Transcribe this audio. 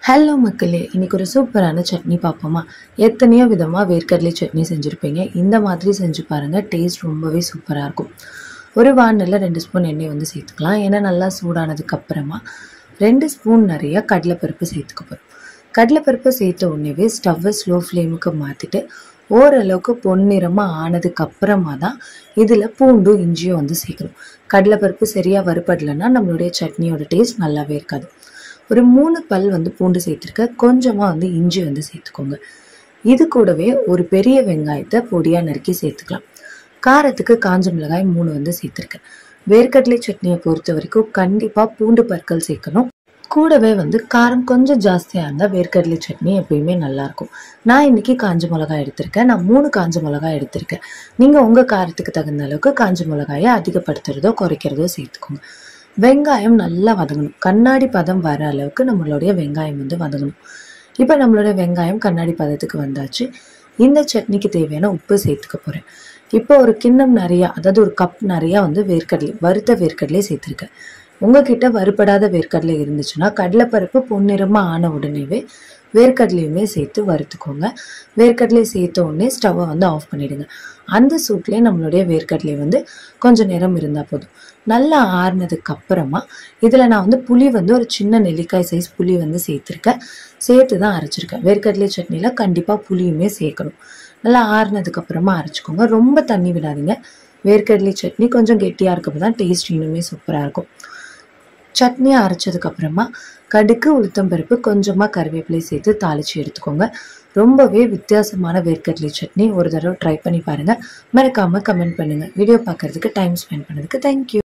Hello மக்களே, இன்னைக்கு ஒரு சூப்பரான சட்னி பார்ப்போமா? எத்தனையோ விதமாக வேர்க்கடலை சட்னி செஞ்சுருப்பீங்க. இந்த மாதிரி செஞ்சு பாருங்கள், டேஸ்ட் ரொம்பவே சூப்பராக இருக்கும். ஒரு வானலில் 2 ஸ்பூன் எண்ணெய் வந்து சேர்த்துக்கலாம். எண்ணெய் நல்லா சூடானதுக்கப்புறமா 2 ஸ்பூன் நிறைய கடலைப்பருப்பு சேர்த்துக்க போகிறோம். கடலைப்பருப்பு சேர்த்த உடனேவே ஸ்டவ்வை ஸ்லோ ஃப்ளேமுக்கு மாற்றிட்டு ஓரளவுக்கு பொன்னிறமாக ஆனதுக்கப்புறமா தான் இதில் பூண்டும் இஞ்சியும் வந்து சேர்க்கணும். கடலைப்பருப்பு சரியாக வறுபடலைன்னா நம்மளுடைய சட்னியோட டேஸ்ட் நல்லாவே இருக்காது. ஒரு 3 பல் வந்து பூண்டு சேர்த்துருக்க, கொஞ்சமாக வந்து இஞ்சி வந்து சேர்த்துக்கோங்க. இது கூடவே ஒரு பெரிய வெங்காயத்தை பொடியாக நறுக்கி சேர்த்துக்கலாம். காரத்துக்கு காஞ்ச மிளகாய் 3 வந்து சேர்த்துருக்கேன். வேர்க்கடலை சட்னியை பொறுத்த வரைக்கும் கண்டிப்பாக பூண்டு பற்கள் சேர்க்கணும். கூடவே வந்து காரம் கொஞ்சம் ஜாஸ்தியாக இருந்தால் வேர்க்கடலை சட்னி எப்பயுமே நல்லாயிருக்கும். நான் இன்றைக்கி காஞ்ச மிளகாய் எடுத்திருக்கேன். நான் 3 காஞ்ச மிளகாய் எடுத்திருக்கேன். நீங்கள் உங்கள் காரத்துக்கு தகுந்த அளவுக்கு காஞ்ச மிளகாயை அதிகப்படுத்துறதோ குறைக்கிறதோ சேர்த்துக்கோங்க. வெங்காயம் நல்லா வதங்கணும். கண்ணாடி பதம் வர அளவுக்கு நம்மளுடைய வெங்காயம் வந்து வதங்கணும். இப்போ நம்மளுடைய வெங்காயம் கண்ணாடி பதத்துக்கு வந்தாச்சு. இந்த சட்னிக்கு தேவையான உப்பு சேர்த்துக்க போகிறேன். இப்போ ஒரு கிண்ணம் நிறையா, அதாவது ஒரு கப் நிறையா வந்து வேர்க்கடலை, வறுத்த வேர்க்கடலை சேர்த்துருக்கேன். உங்ககிட்ட வறுபடாத வேர்க்கடலை இருந்துச்சுன்னா கடலைப்பருப்பு பொன்னிறமாக ஆன உடனேவே வேர்க்கடலையுமே சேர்த்து வறுத்துக்கோங்க. வேர்க்கடலை சேர்த்த உடனே ஸ்டவ்வை வந்து ஆஃப் பண்ணிவிடுங்க. அந்த சூட்லேயே நம்மளுடைய வேர்க்கடலை வந்து கொஞ்சம் நேரம் இருந்தால் போதும். நல்லா ஆறுனதுக்கு அப்புறமா இதில் நான் வந்து புளி வந்து ஒரு சின்ன நெல்லிக்காய் சைஸ் புளி வந்து சேர்த்துருக்கேன். சேர்த்து தான் அரைச்சிருக்கேன். வேர்க்கடலை சட்னியில் கண்டிப்பாக புளியுமே சேர்க்கணும். நல்லா ஆறுனதுக்கப்புறமா அரைச்சிக்கோங்க. ரொம்ப தண்ணி விடாதீங்க. வேர்க்கடலை சட்னி கொஞ்சம் கெட்டியாக இருக்கப்போ தான் டேஸ்ட் இன்னுமே சூப்பராக இருக்கும். சட்னியை அரைச்சதுக்கப்புறமா கடுகு, உளுத்தம்பருப்பு, கொஞ்சமாக கருவேப்பிலை சேர்த்து தாளித்து எடுத்துக்கோங்க. ரொம்பவே வித்தியாசமான வேர்க்கடலை சட்னி. ஒரு தடவை ட்ரை பண்ணி பாருங்கள். மறக்காமல் கமெண்ட் பண்ணுங்கள். வீடியோ பார்க்குறதுக்கு டைம் ஸ்பெண்ட் பண்ணதுக்கு தேங்க்யூ.